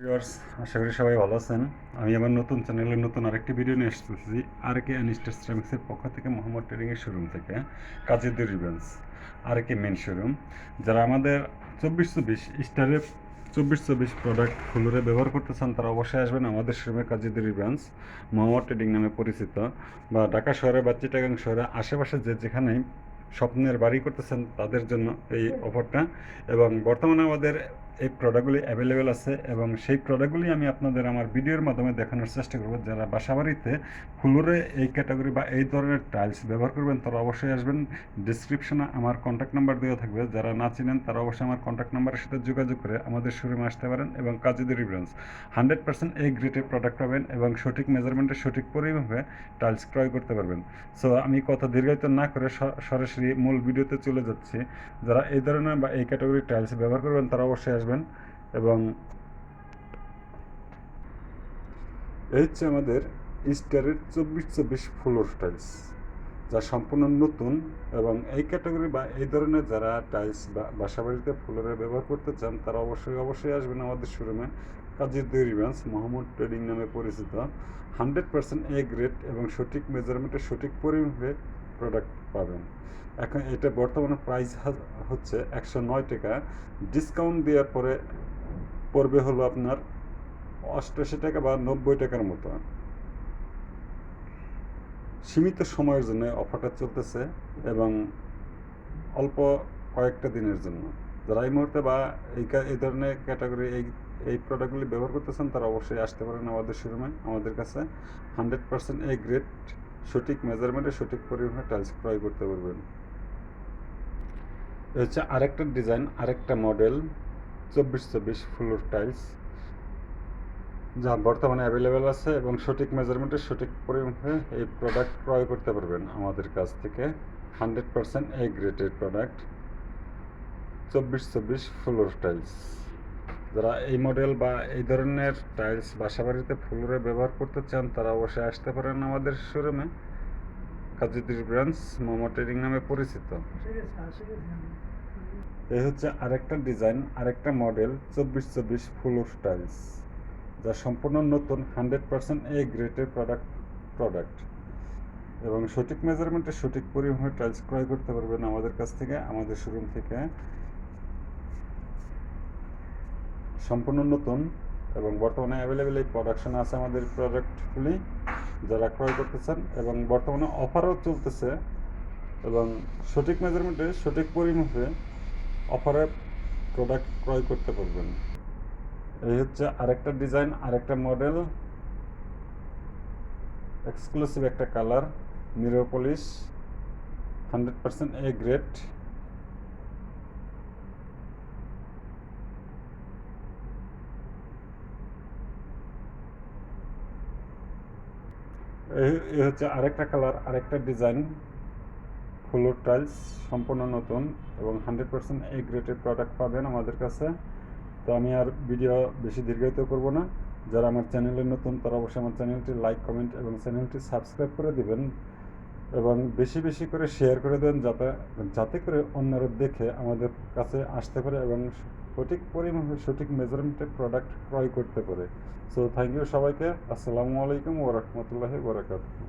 Viewers, আশা করি সবাই ভালো আছেন। আমি আমার নতুন চ্যানেলে নতুন আরেকটি ভিডিও নিয়ে এসেছি আর কে অ্যানিস্টার সিরামিক্সের পক্ষ থেকে মোহাম্মদ ট্রেডিংয়ের শোরুম থেকে কাজীদের রিভেন্স আর কে মেন শোরুম। যারা আমাদের 2424 স্টারের 2424 প্রোডাক্ট ফুলরে ব্যবহার করতে চান তারা অবশ্যই আসবেন আমাদের শোরুমে কাজীদের রিভেন্স মোহাম্মদ ট্রেডিং নামে পরিচিত। বা ঢাকা শহরে বা চিটাগাং শহরে আশেপাশে যেখানেই স্বপ্নের বাড়ি করতেছেন তাদের জন্য এই অফারটা। এবং বর্তমানে আমাদের এই প্রোডাক্টগুলি অ্যাভেলেবেল আছে এবং সেই প্রোডাক্টগুলি আমি আপনাদের আমার ভিডিওর মাধ্যমে দেখানোর চেষ্টা করব। যারা বাসাবাড়িতে ফ্লোরে এই ক্যাটাগরি বা এই ধরনের টাইলস ব্যবহার করবেন তারা অবশ্যই আসবেন। ডিসক্রিপশনে আমার কন্ট্যাক্ট নাম্বার দেওয়া থাকবে, যারা না চিনেন তারা অবশ্যই আমার কন্ট্যাক্ট নাম্বারের সাথে যোগাযোগ করে আমাদের শোরুমে আসতে পারেন এবং কাজীদের রিফারেন্স 100% এই গ্রেডের প্রোডাক্ট পাবেন এবং সঠিক মেজারমেন্টে সঠিক পরিমাপে টাইলস ক্রয় করতে পারবেন। সো আমি কথা দীর্ঘায়িত না করে সরাসরি মূল ভিডিওতে চলে যাচ্ছি। যারা এই ধরনের বা এই ক্যাটাগরির টাইলস ব্যবহার করবেন তারা অবশ্যই আসবেন। এবং এই হচ্ছে আমাদের স্টারের 2424 ফ্লোর টাইলস, যা সম্পূর্ণ নতুন। এবং এই ক্যাটাগরি বা এই ধরনের যারা টাইলস বা বাসাবাড়িতে ফ্লোরে ব্যবহার করতে চান তারা অবশ্যই আসবেন আমাদের শোরুমে কাজীর রিভান্স মোহাম্মদ ট্রেডিং নামে পরিচিত। 100% এ গ্রেড এবং সঠিক মেজারমেন্টে সঠিক পরিমাপে প্রোডাক্ট পাবেন। এখন এটা বর্তমানে প্রাইস হচ্ছে 109 টাকা। ডিসকাউন্ট দেওয়ার পরে পড়বে হলো আপনার 88 টাকা বা 90 টাকার মতো। সীমিত সময়ের জন্য অফারটা চলতেছে এবং অল্প কয়েকটা দিনের জন্য। যারা এই মুহূর্তে বা এই ধরনের ক্যাটাগরি এই প্রোডাক্টগুলি ব্যবহার করতেছেন তারা অবশ্যই আসতে পারেন আমাদের শোরুমে। আমাদের কাছে 100% এ গ্রেড সঠিক মেজারমেন্টে সঠিক পরিমাণে টাইলস ক্রয় করতে পারবেন। এ হচ্ছে আরেকটা ডিজাইন, আরেকটা মডেল 2424 ফ্লোর টাইলস, যা বর্তমানে অ্যাভেলেবেল আছে এবং সঠিক মেজারমেন্টে সঠিক পরিমাণে এই প্রোডাক্ট ক্রয় করতে পারবেন আমাদের কাছ থেকে। 100% এ গ্রেডের প্রোডাক্ট 2424 ফ্লোর টাইলস। যারা এই মডেল বা এই ধরনের টাইলস বাসাবাড়িতে ফ্লোরে ব্যবহার করতে চান তারা অবশ্যই আসতে পারেন আমাদের শোরুমে। কাজীদের ব্রাঞ্চ মোহাম্মদ ট্রেডিং নামে পরিচিত। এই হচ্ছে আরেকটা ডিজাইন, আরেকটা মডেল 2424 ফ্লোর টাইলস, যা সম্পূর্ণ নতুন 100% এ গ্রেডের প্রোডাক্ট এবং সঠিক মেজারমেন্টে সঠিক পরিমাণে টাইলস ক্রয় করতে পারবেন আমাদের কাছ থেকে, আমাদের শোরুম থেকে। সম্পূর্ণ নতুন এবং বর্তমানে অ্যাভেলেবেল এই প্রোডাকশন আছে আমাদের প্রোডাক্টগুলি, যারা ক্রয় করতে চান। এবং বর্তমানে অফারও চলতেছে এবং সঠিক মেজারমেন্টে সঠিক পরিমাপে অফারে প্রোডাক্ট ক্রয় করতে পারবেন। এই হচ্ছে আরেকটা ডিজাইন, আরেকটা মডেল, এক্সক্লুসিভ একটা colour, mirror polish, 100% A grade. এই হচ্ছে আরেকটা কালার, আরেকটা ডিজাইন, ফ্লোর টাইলস সম্পূর্ণ নতুন এবং 100% এ গ্রেডের প্রোডাক্ট পাবেন আমাদের কাছে। তো আমি আর ভিডিও বেশি দীর্ঘায়িত করব না। যারা আমার চ্যানেলে নতুন তারা অবশ্যই আমার চ্যানেলটি লাইক, কমেন্ট এবং চ্যানেলটি সাবস্ক্রাইব করে দিবেন এবং বেশি বেশি করে শেয়ার করে দেন, যাতে করে অন্যরা দেখে আমাদের কাছে আসতে পারে এবং সঠিক পরিমাণে সঠিক মেজারমেন্টের প্রোডাক্ট ক্রয় করতে পারে। সো থ্যাংক ইউ সবাইকে। আসসালামু আলাইকুম ওয়া রাহমাতুল্লাহি ওয়া বারাকাতুহু।